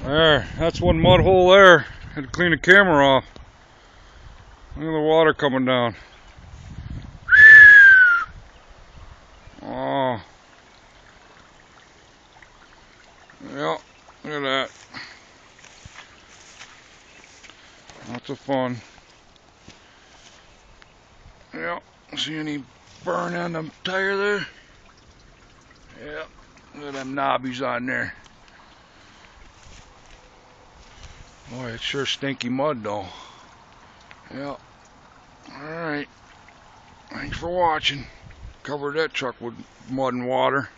There, that's one mud hole there. Had to clean the camera off. Look at the water coming down. Oh. Yeah, look at that. Lots of fun. Yeah, see any burn on the tire there? Yeah, look at them knobbies on there. Boy, it's sure stinky mud though. Yeah. Alright. Thanks for watching. Covered that truck with mud and water.